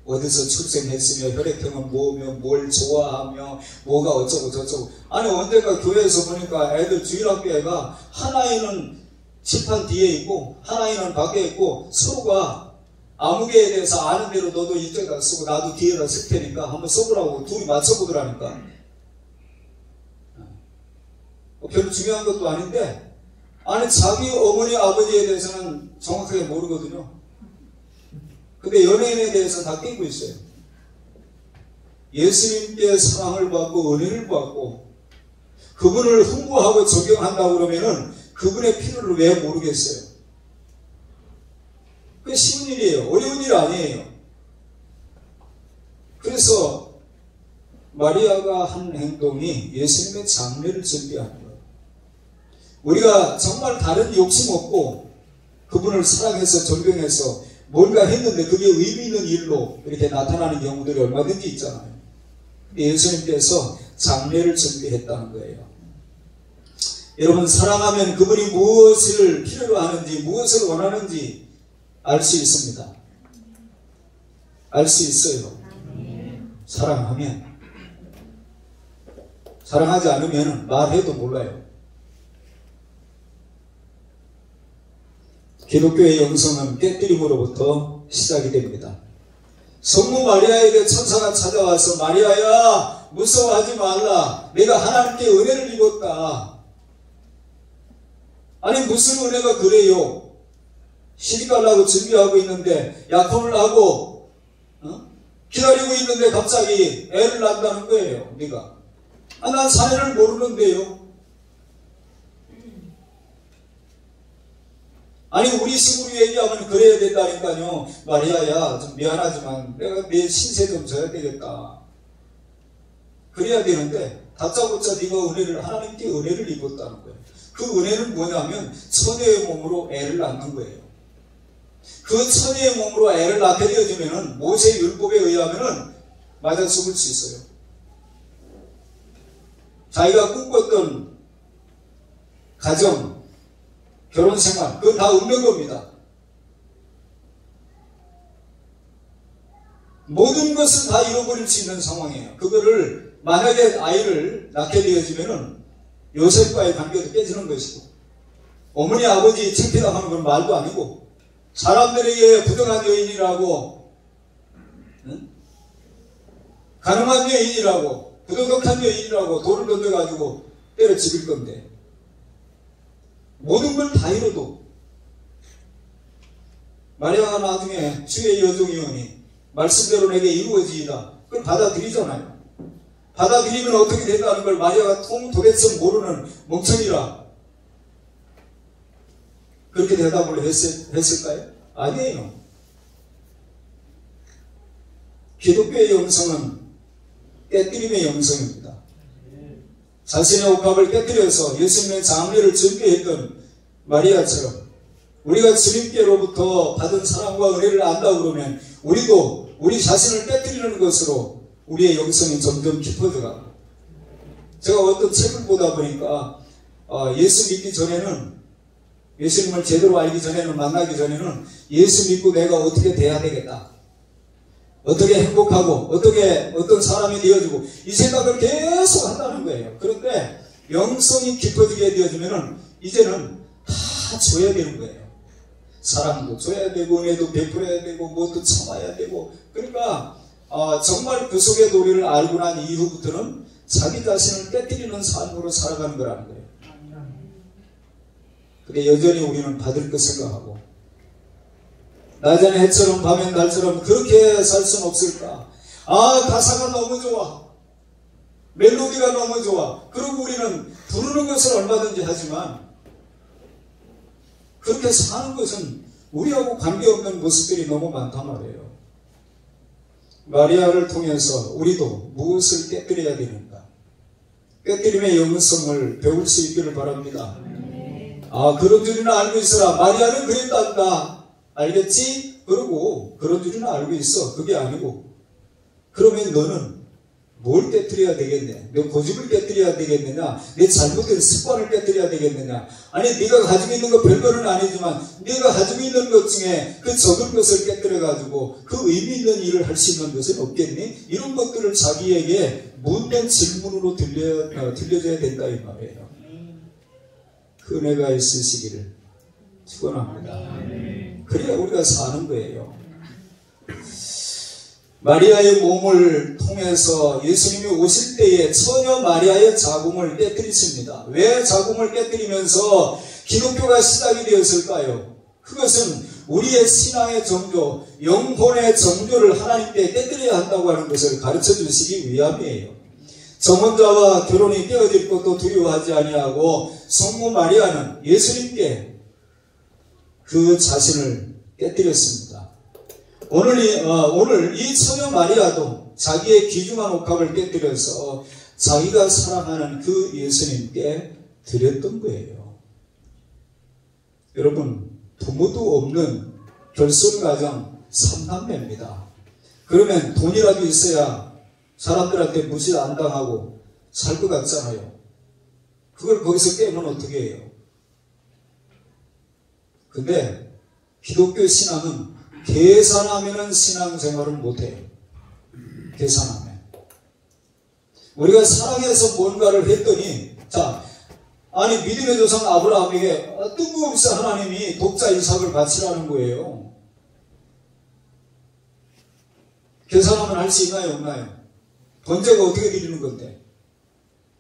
어디서 출생했으며 혈액형은 뭐며 뭘 좋아하며 뭐가 어쩌고 저쩌고. 아니 언젠가 교회에서 보니까 애들 주일학교에가 한 아이는 칠판 뒤에 있고 한 아이는 밖에 있고 서로가 아무개에 대해서 아는 대로 너도 이쪽에다 쓰고 나도 뒤에다 쓸 테니까 한번 써보라고 둘이 맞춰보더라니까. 별로 중요한 것도 아닌데 아니 자기 어머니 아버지에 대해서는 정확하게 모르거든요. 근데 연예인에 대해서 다 깨고 있어요. 예수님께 사랑을 받고 은혜를 받고 그분을 홍보하고 존경한다고 그러면은 그분의 필요를 왜 모르겠어요? 그게 쉬운 일이에요. 어려운 일 아니에요. 그래서 마리아가 한 행동이 예수님의 장례를 준비하는 거예요. 우리가 정말 다른 욕심 없고 그분을 사랑해서 존경해서 뭔가 했는데 그게 의미 있는 일로 이렇게 나타나는 경우들이 얼마든지 있잖아요. 예수님께서 장례를 준비했다는 거예요. 여러분 사랑하면 그분이 무엇을 필요로 하는지 무엇을 원하는지 알 수 있습니다. 알 수 있어요. 사랑하면. 사랑하지 않으면 말해도 몰라요. 기독교의 영성은 깨뜨림으로부터 시작이 됩니다. 성모 마리아에게 천사가 찾아와서 마리아야 무서워하지 말라. 내가 하나님께 은혜를 입었다. 아니 무슨 은혜가 그래요? 시집가려고 준비하고 있는데 약혼을 하고 기다리고 있는데 갑자기 애를 낳는다는 거예요. 네가. 난 사례를 모르는데요. 아니 우리 식으로 얘기하면 그래야 된다니까요. 마리아야 좀 미안하지만 내가 내 신세 좀 져야 되겠다. 그래야 되는데 다짜고짜 네가 하나님께 은혜를 입었다는 거예요. 그 은혜는 뭐냐면 처녀의 몸으로 애를 낳는 거예요. 그 처녀의 몸으로 애를 낳게 되어지면은 모세 율법에 의하면은 맞아 죽을 수 있어요. 자기가 꿈꿨던 가정, 결혼 생활, 그건 다 없는 겁니다. 모든 것을 다 잃어버릴 수 있는 상황이에요. 그거를 만약에 아이를 낳게 되어지면은 요셉과의 관계도 깨지는 것이고 어머니 아버지 창피당하는 건 말도 아니고 사람들에게 부정한 여인이라고, 응? 가늠한 여인이라고, 부도덕한 여인이라고 돌을 던져가지고 때려 죽일 건데, 모든 걸 다 이뤄도 마리아가 나중에 주의 여종이오니 말씀대로 내게 이루어지이다, 그걸 받아들이잖아요. 받아들이면 어떻게 된다는 걸 마리아가 도대체 모르는 멍청이라 그렇게 대답을 했을까요? 아니에요. 기독교의 영성은 깨뜨림의 영성입니다. 자신의 옷값을 깨뜨려서 예수님의 장례를 준비했던 마리아처럼 우리가 주님께로부터 받은 사랑과 은혜를 안다 그러면 우리도 우리 자신을 깨뜨리는 것으로 우리의 영성이 점점 깊어져가고, 제가 어떤 책을 보다 보니까 예수 믿기 전에는, 예수님을 제대로 알기 전에는, 만나기 전에는 예수 믿고 내가 어떻게 돼야 되겠다, 어떻게 행복하고 어떻게 어떤 사람이 되어지고, 이 생각을 계속 한다는 거예요. 그런데 영성이 깊어지게 되어지면은 이제는 다 줘야 되는 거예요. 사랑도 줘야 되고 은혜도 베풀어야 되고 무엇도 참아야 되고. 그러니까 정말 그 속의 도리를 알고 난 이후부터는 자기 자신을 깨뜨리는 삶으로 살아가는 거라는 거예요. 근데 여전히 우리는 받을 것 생각하고, 낮에는 해처럼 밤엔 달처럼 그렇게 살 수는 없을까? 가사가 너무 좋아, 멜로디가 너무 좋아, 그리고 우리는 부르는 것을 얼마든지 하지만 그렇게 사는 것은 우리하고 관계없는 모습들이 너무 많단 말이에요. 마리아를 통해서 우리도 무엇을 깨뜨려야 되는가? 깨뜨림의 영성을 배울 수 있기를 바랍니다. 그런 줄이나 알고 있어라. 마리아는 그랬단다. 알겠지? 그러고 그런 줄이나 알고 있어. 그게 아니고, 그러면 너는 뭘 깨뜨려야 되겠냐? 내 고집을 깨뜨려야 되겠느냐? 내 잘못된 습관을 깨뜨려야 되겠느냐? 아니, 네가 가지고 있는 거 별거는 아니지만 네가 가지고 있는 것 중에 그 적은 것을 깨뜨려가지고 그 의미 있는 일을 할 수 있는 것은 없겠니? 이런 것들을 자기에게 묻는 질문으로 들려줘야 된다 이 말이에요. 그 은혜가 있으시기를 축원합니다. 그래야 우리가 사는 거예요. 마리아의 몸을 통해서 예수님이 오실 때에 처녀 마리아의 자궁을 깨뜨리십니다. 왜 자궁을 깨뜨리면서 기독교가 시작이 되었을까요? 그것은 우리의 신앙의 정조, 영혼의 정조를 하나님께 깨뜨려야 한다고 하는 것을 가르쳐 주시기 위함이에요. 정혼자와 결혼이 깨어질 것도 두려워하지 아니하고 성모 마리아는 예수님께 그 자신을 깨뜨렸습니다. 오늘 이 처녀 마리아도 자기의 귀중한 옷값을 깨뜨려서 자기가 사랑하는 그 예수님께 드렸던 거예요. 여러분, 부모도 없는 결손가정 3남매입니다. 그러면 돈이라도 있어야 사람들한테 무시 안 당하고 살 것 같잖아요. 그걸 거기서 깨면 어떻게 해요? 근데 기독교 신앙은 계산하면은 신앙생활을 못해요. 계산하면. 우리가 사랑해서 뭔가를 했더니, 아니 믿음의 조상 아브라함에게 뜬금없이 하나님이 독자 이삭을 바치라는 거예요. 계산하면 할 수 있나요, 없나요? 번제가 어떻게 드리는 건데?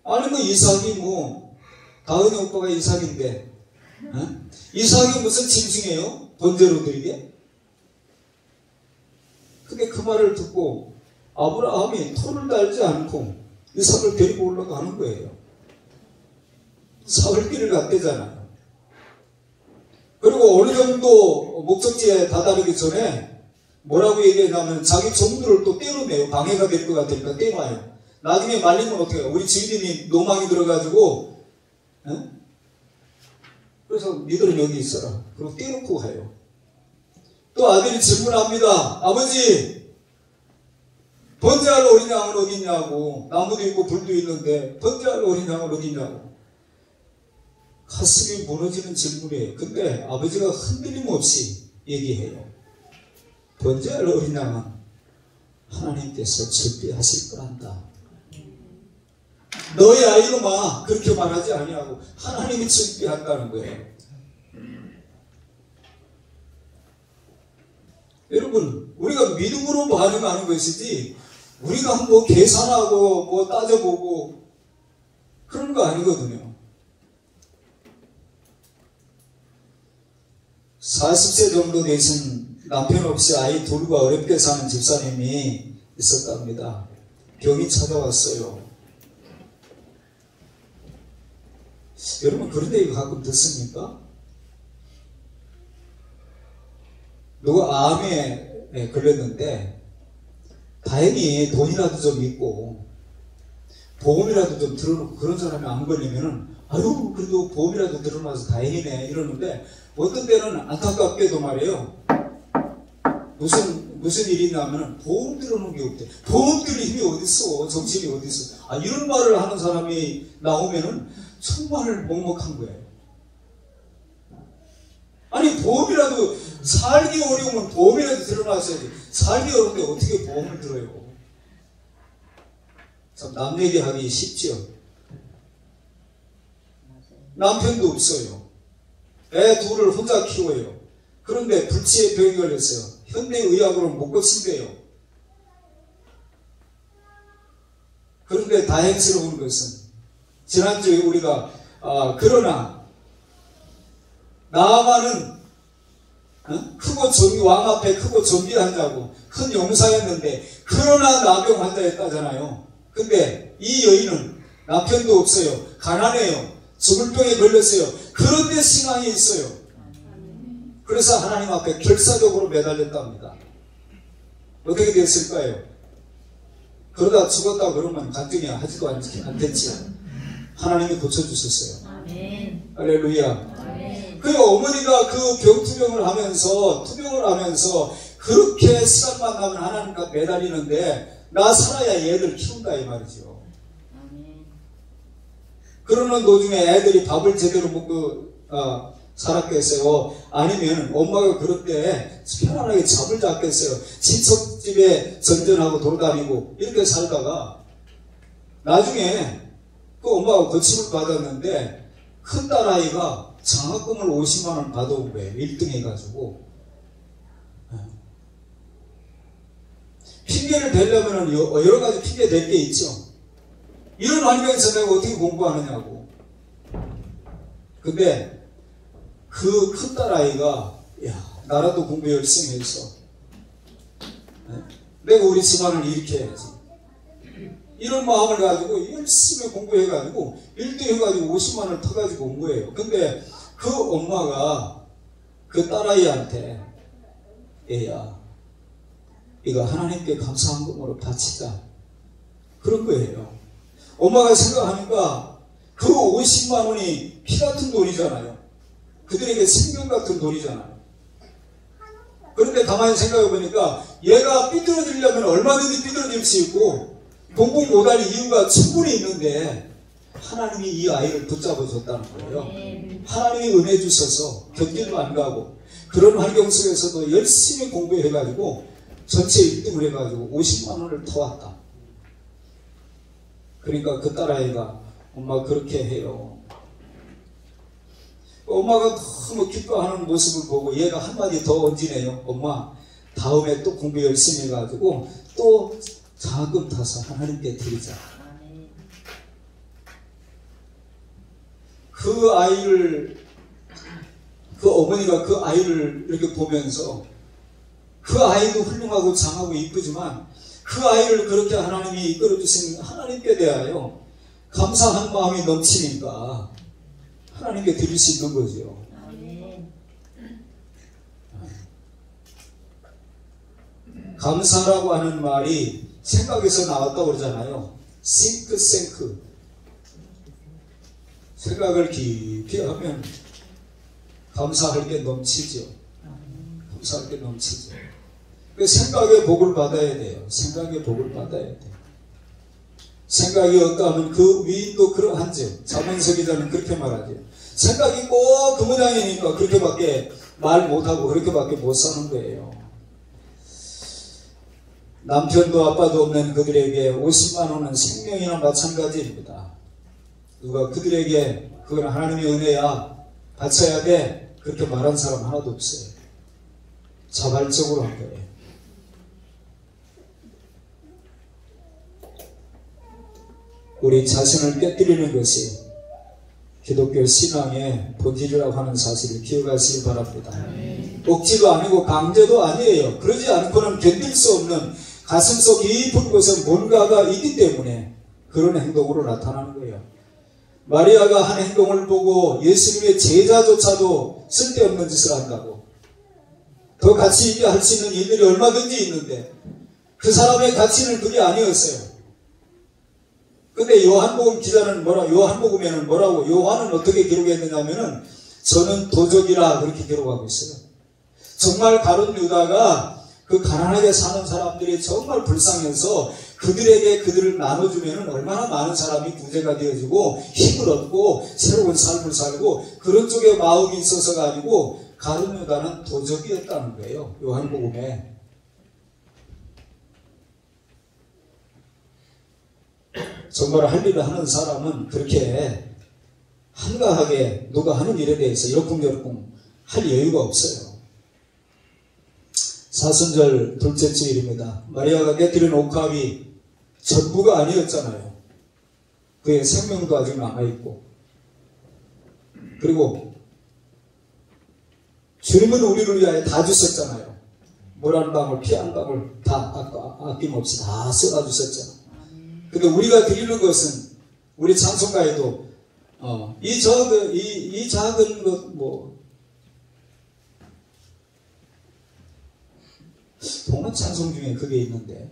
아니 이삭이 다은이 오빠가 이삭인데, 이삭이 무슨 짐승이에요? 번제로 드리게? 근데 그 말을 듣고 아브라함이 토를 달지 않고 이삭을 데리고 올라가는 거예요. 사흘길을 갔대잖아요. 그리고 어느 정도 목적지에 다다르기 전에 뭐라고 얘기하냐면 자기 종들을 또 떼어내요. 방해가 될 것 같으니까 떼놔요. 나중에 말리면 어떻게 해요? 우리 주인이 노망이 들어가지고, 그래서 니들은 여기 있어라. 그리고 떼놓고 가요. 또 아들이 질문합니다. 아버지, 번제할 어린 양은 어디 있냐고. 나무도 있고 불도 있는데 번제할 어린 양은 어디 있냐고. 가슴이 무너지는 질문이에요. 근데 아버지가 흔들림 없이 얘기해요. 번제할 어린 양은 하나님께서 준비하실 거란다. 너희 아이로마 그렇게 말하지 아니하고 하나님이 준비한다는 거예요. 여러분, 우리가 믿음으로 반응하는 것이지 우리가 뭐 계산하고 뭐 따져보고 그런 거 아니거든요. 40세 정도 되신 남편 없이 아이 둘과 어렵게 사는 집사님이 있었답니다. 병이 찾아왔어요. 여러분, 그런 얘기 가끔 듣습니까? 누가 암에 걸렸는데 다행히 돈이라도 좀 있고 보험이라도 좀 들어놓고 그런 사람이 안 걸리면은 아유 그래도 보험이라도 들어놔서 다행이네 이러는데, 어떤 때는 안타깝게도 말이에요, 무슨 일이 나면은 보험 들어놓은 게 없대. 보험 들을 힘이 어딨어, 정신이 어딨어. 이런 말을 하는 사람이 나오면은 정말 먹먹한 거예요. 아니, 보험이라도 살기 어려우면 보험이라도 들어놨어야지. 살기 어려운데 어떻게 보험을 들어요? 참 남 얘기하기 쉽죠. 남편도 없어요. 애 둘을 혼자 키워요. 그런데 불치의 병이 걸렸어요. 현대의학으로는 못 고친대요. 그런데 다행스러운 것은 지난주에 우리가 그러나 나아만은 크고 왕 앞에 크고 존귀한 자고 큰 용사였는데 그러나 나병 환자였다잖아요. 근데 이 여인은 남편도 없어요. 가난해요. 죽을 병에 걸렸어요. 그런데 신앙이 있어요. 그래서 하나님 앞에 결사적으로 매달렸답니다. 어떻게 됐을까요? 그러다 죽었다 그러면 간증이 하지도 않겠지. 하나님이 고쳐주셨어요. 아멘. 할렐루야. 아멘. 그 어머니가 그 병투병을 하면서 그렇게 시간만 가면 하나님 앞에 매달리는데 나 살아야 얘들 키운다 이 말이죠. 아멘. 그러는 도중에 애들이 밥을 제대로 먹고 살았겠어요? 아니면 엄마가 그럴 때 편안하게 잠을 잤겠어요? 친척집에 전전하고 돌아다니고 이렇게 살다가 나중에 그 엄마가 고침을 받았는데 큰 딸아이가 장학금을 50만원 받아온 거예요. 1등 해가지고. 핑계를 대려면 여러 가지 핑계 댈 게 있죠. 이런 환경에서 내가 어떻게 공부하느냐고. 근데 그 큰 딸아이가 나라도 공부 열심히 해서 내가 우리 집안을 이렇게 해야지, 이런 마음을 가지고 열심히 공부해가지고 1등 해가지고 50만원을 터가지고 온 거예요. 근데 그 엄마가 그 딸아이한테 얘야 이거 하나님께 감사한금으로 바치자 그런 거예요. 엄마가 생각하니까 그 50만원이 피 같은 돈이잖아요. 그들에게 생명 같은 돈이잖아요. 그런데 가만히 생각해 보니까 얘가 삐뚤어지려면 얼마든지 삐뚤어질 수 있고 공부 못할 이유가 충분히 있는데 하나님이 이 아이를 붙잡아 줬다는 거예요. 하나님이 은혜 주셔서 곁길도 안 가고 그런 환경 속에서도 열심히 공부해가지고 전체 1등을 해가지고 50만원을 터왔다. 그러니까 그 딸아이가 엄마 그렇게 해요. 엄마가 너무 기뻐하는 모습을 보고 얘가 한마디 더 얹으네요. 엄마 다음에 또 공부 열심히 해가지고 또 장학금 타서 하나님께 드리자. 그 어머니가 그 아이를 이렇게 보면서 그 아이도 훌륭하고 장하고 이쁘지만 그 아이를 그렇게 하나님이 이끌어주신 하나님께 대하여 감사한 마음이 넘치니까 하나님께 드릴 수 있는 거죠. 감사라고 하는 말이 생각에서 나왔다고 그러잖아요. think. 생각을 깊이 하면 감사할 게 넘치죠. 감사할 게 넘치죠. 그 생각의 복을 받아야 돼요. 생각의 복을 받아야 돼요. 생각이 어떠하면 그 위인도 그러한즉 자문서기자는 그렇게 말하죠. 생각이 꼭 그 모양이니까 그렇게밖에 말 못하고 그렇게밖에 못 사는 거예요. 남편도 아빠도 없는 그들에게 50만원은 생명이나 마찬가지입니다. 누가 그들에게 그건 하나님의 은혜야 바쳐야 돼 그렇게 말한 사람 하나도 없어요. 자발적으로 한 거예요. 우리 자신을 깨뜨리는 것이 기독교 신앙의 본질이라고 하는 사실을 기억하시기 바랍니다. 억지도 아니고 강제도 아니에요. 그러지 않고는 견딜 수 없는 가슴속 깊은 곳에 뭔가가 있기 때문에 그런 행동으로 나타나는 거예요. 마리아가 한 행동을 보고 예수님의 제자조차도 쓸데없는 짓을 한다고. 더 가치 있게 할 수 있는 일들이 얼마든지 있는데 그 사람의 가치는 그게 아니었어요. 근데 요한복음 기자는 요한복음에는 뭐라고, 요한은 어떻게 기록했느냐면은 저는 도적이라 그렇게 기록하고 있어요. 정말 가룟 유다가 그 가난하게 사는 사람들이 정말 불쌍해서 그들을 나눠주면은 얼마나 많은 사람이 구제가 되어지고 힘을 얻고 새로운 삶을 살고 그런 쪽에 마음이 있어서 가지고 가룟 유다는 도적이었다는 거예요. 요한복음에. 정말 할 일을 하는 사람은 그렇게 한가하게 누가 하는 일에 대해서 열쿵열쿵 할 여유가 없어요. 사순절 둘째 주일입니다. 마리아가 깨뜨린 옥합이 전부가 아니었잖아요. 그의 생명도 아직 남아있고, 그리고 주님은 우리를 위하여 다 주셨잖아요. 물 한 방울 피 한 방울 다 아낌없이 다 쏟아주셨잖아요. 근데 우리가 드리는 것은, 우리 찬송가에도 이 작은 것 동원 찬송 중에 그게 있는데,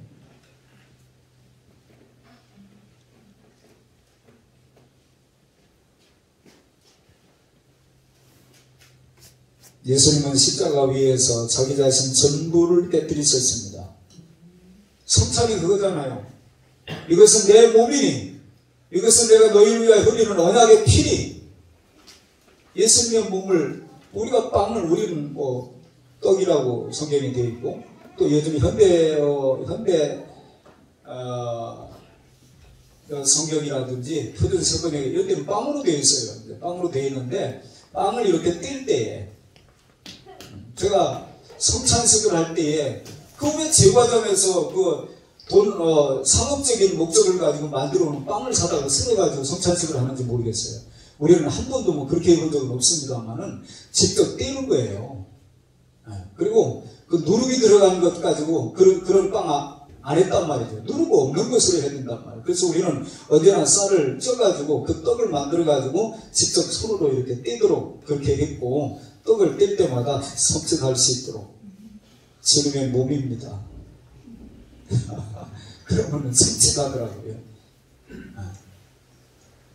예수님은 십자가 위에서 자기 자신 전부를 깨뜨리셨습니다. 성찬이 그거잖아요. 이것은 내 몸이니, 이것은 내가 너희를 위하여 흘리는 언약의 피니. 예수님의 몸을, 우리가 빵을, 우리는 떡이라고 성경이 되어 있고, 또 요즘 현대 성경이라든지 표준서번에 이런 데는 빵으로 되어 있어요. 빵으로 되어 있는데, 빵을 이렇게 뗄 때에, 제가 성찬식을 할 때에 그 왜 제과점에서 상업적인 목적을 가지고 만들어 놓은 빵을 사다가 썰어가지고 성찬식을 하는지 모르겠어요. 우리는 한 번도 그렇게 해본 적은 없습니다만은 직접 떼는 거예요. 그리고 그 누룩이 들어간 것 가지고 그런 빵 안 했단 말이죠. 누룩 없는 것으로 해야 된단 말이에요. 그래서 우리는 언제나 쌀을 쪄가지고 그 떡을 만들어가지고 직접 손으로 이렇게 떼도록 그렇게 했고, 떡을 뗄 때마다 성취할 수 있도록 주님의 몸입니다. 그러면 성취하더라고요.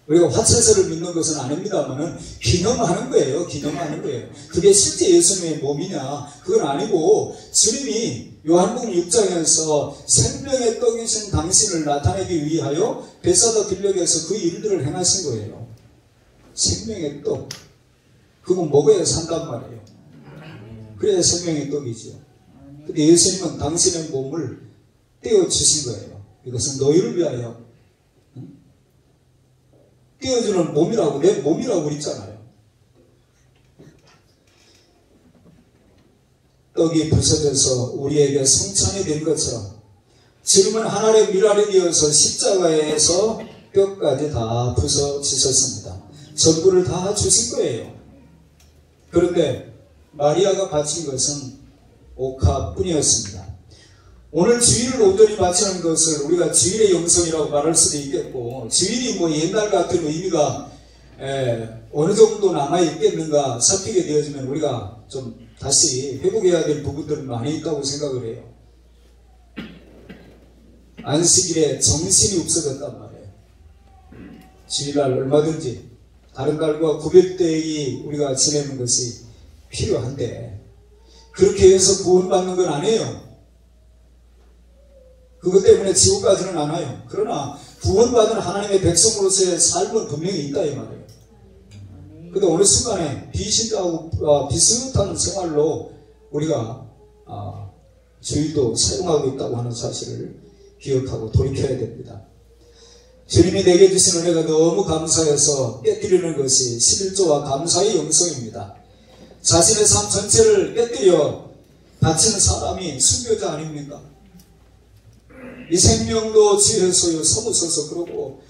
우리가 화채서를 믿는 것은 아닙니다만은 기념하는 거예요. 기념하는 거예요. 그게 실제 예수님의 몸이냐? 그건 아니고, 주님이 요한복음 6장에서 생명의 떡이신 당신을 나타내기 위하여 베사다 들녘에서 그 일들을 행하신 거예요. 생명의 떡. 그건 먹어야 산단 말이에요. 그래야 생명의 떡이죠. 근데 예수님은 당신의 몸을 떼어주신 거예요. 이것은 너희를 위하여 떼어주는 몸이라고, 내 몸이라고 그랬잖아요. 떡이 부서져서 우리에게 성찬이 된 것처럼 지금은 하나님의 미랄이 되어서 십자가에서 뼈까지 다 부서지셨습니다. 전부를 다 주신 거예요. 그런데 마리아가 바친 것은 옥합뿐이었습니다. 오늘 주일을 온전히 바치는 것을 우리가 주일의 영성이라고 말할 수도 있겠고, 주일이 옛날 같은 의미가 어느 정도 남아있겠는가 살피게 되어지면 우리가 좀 다시 회복해야 될 부분들은 많이 있다고 생각을 해요. 안식일에 정신이 없어졌단 말이에요. 주일날 얼마든지 다른 날과 구별되이 우리가 지내는 것이 필요한데, 그렇게 해서 구원받는 건 아니에요. 그것 때문에 지옥 가지는 않아요. 그러나 구원받은 하나님의 백성으로서의 삶은 분명히 있다 이 말이에요. 근데 어느 순간에 비신자하고 비슷한 생활로 우리가 주일도 사용하고 있다고 하는 사실을 기억하고 돌이켜야 됩니다. 주님이 내게 주신 은혜가 너무 감사해서 깨뜨리는 것이 11조와 감사의 영성입니다. 자신의 삶 전체를 깨뜨려 바치는 사람이 순교자 아닙니까? 이 생명도 주의 소유 삼으소서. 그러고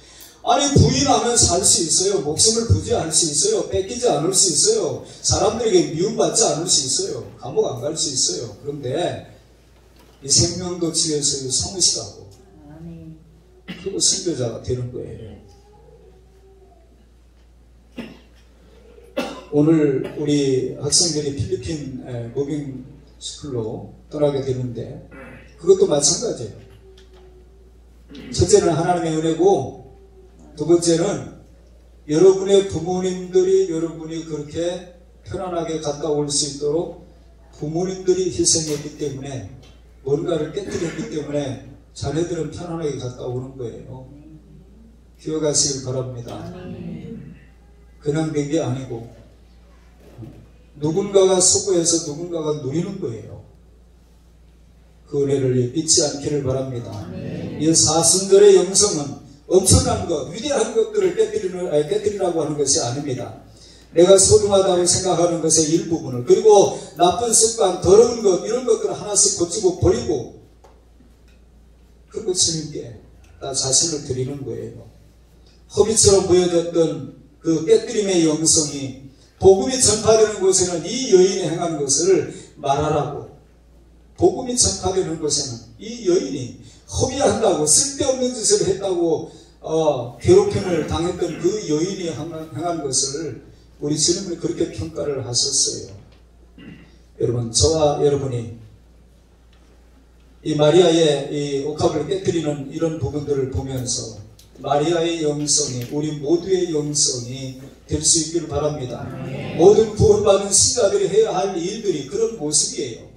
아니 부인하면 살 수 있어요. 목숨을 부지할 수 있어요. 뺏기지 않을 수 있어요. 사람들에게 미움받지 않을 수 있어요. 감옥 안 갈 수 있어요. 그런데 이 생명도 주의 소유 삼으시라고. 그리고 순교자가 되는 거예요. 오늘 우리 학생들이 필리핀 무빙 스쿨로 떠나게 되는데 그것도 마찬가지예요. 첫째는 하나님의 은혜고, 두 번째는 여러분의 부모님들이 여러분이 그렇게 편안하게 갔다 올 수 있도록 부모님들이 희생했기 때문에, 뭔가를 깨뜨렸기 때문에 자녀들은 편안하게 갔다 오는 거예요. 기억하시길 바랍니다. 그냥 된 게 아니고 누군가가 수고해서 누군가가 누리는 거예요. 그 은혜를 잊지 않기를 바랍니다. 이 사순절의 영성은 엄청난 것, 위대한 것들을 깨뜨리라고 하는 것이 아닙니다. 내가 소중하다고 생각하는 것의 일부분을, 그리고 나쁜 습관, 더러운 것, 이런 것들을 하나씩 고치고 버리고, 그리고 주님께 나 자신을 드리는 거예요. 허비처럼 보여졌던 그 깨뜨림의 영성이 복음이 전파되는 곳에는 이 여인이 행한 것을 말하라고. 복음이 전파되는 곳에는 이 여인이 허비한다고, 쓸데없는 짓을 했다고 괴롭힘을 당했던 그 여인이 행한 것을 우리 주님은 그렇게 평가를 하셨어요. 여러분, 저와 여러분이 이 마리아의 이 옥합을 깨뜨리는 이런 부분들을 보면서 마리아의 영성이, 우리 모두의 영성이 될 수 있기를 바랍니다. 모든 구원받은 신자들이 해야 할 일들이 그런 모습이에요.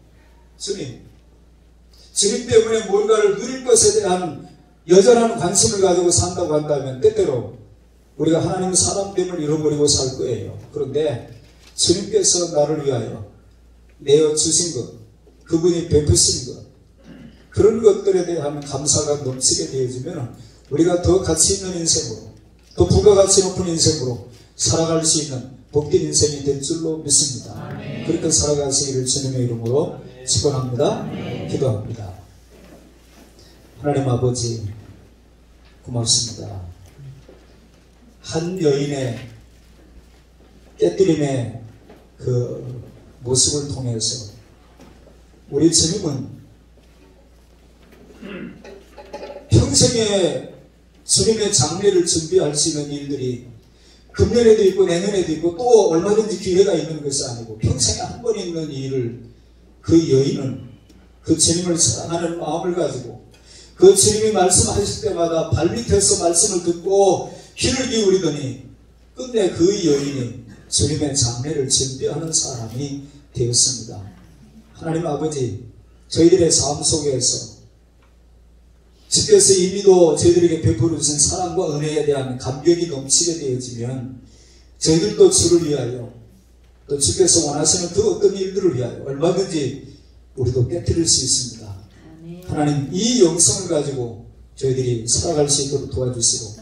주님 때문에 뭔가를 누릴 것에 대한 여전한 관심을 가지고 산다고 한다면 때때로 우리가 하나님 사람됨을 잃어버리고 살 거예요. 그런데 주님께서 나를 위하여 내어 주신 것, 그분이 베푸신 것, 그런 것들에 대한 감사가 넘치게 되어지면 우리가 더 가치 있는 인생으로, 더 부가가치 높은 인생으로 살아갈 수 있는 복된 인생이 될 줄로 믿습니다. 그렇게 살아가시기를 주님의 이름으로 축원합니다. 기도합니다. 하나님 아버지, 고맙습니다. 한 여인의 깨뜨림의 그 모습을 통해서 우리 주님은 평생에 주님의 장례를 준비할 수 있는 일들이 금년에도 있고 내년에도 있고 또 얼마든지 기회가 있는 것이 아니고 평생에 한 번 있는 일을 그 여인은 그 주님을 사랑하는 마음을 가지고 그 주님이 말씀하실 때마다 발밑에서 말씀을 듣고 귀를 기울이더니 끝내 그 여인이 주님의 장례를 준비하는 사람이 되었습니다. 하나님 아버지, 저희들의 삶 속에서 주께서 이미도 저희들에게 베풀어 주신 사랑과 은혜에 대한 감격이 넘치게 되어지면 저희들도 주를 위하여, 또 주께서 원하시는 그 어떤 일들을 위하여 얼마든지 우리도 깨뜨릴 수 있습니다. 하나님, 이 영성을 가지고 저희들이 살아갈 수 있도록 도와주시고,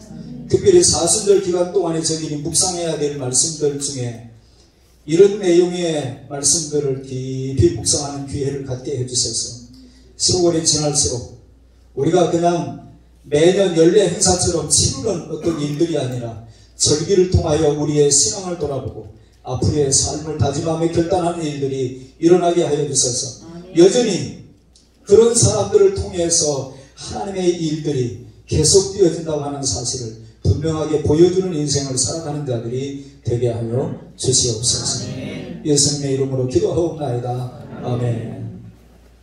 특별히 사순절 기간 동안에 저희들이 묵상해야 될 말씀들 중에 이런 내용의 말씀들을 깊이 묵상하는 기회를 갖게 해주셔서 세월이 지날수록 우리가 그냥 매년 연례 행사처럼 치르는 어떤 일들이 아니라 절기를 통하여 우리의 신앙을 돌아보고 앞으로의 삶을 다짐하며 결단하는 일들이 일어나게 하여 주셔서 여전히 그런 사람들을 통해서 하나님의 일들이 계속되어진다고 하는 사실을 분명하게 보여주는 인생을 살아가는 자들이 되게 하여 주시옵소서. 예수님의 이름으로 기도하옵나이다. 아멘.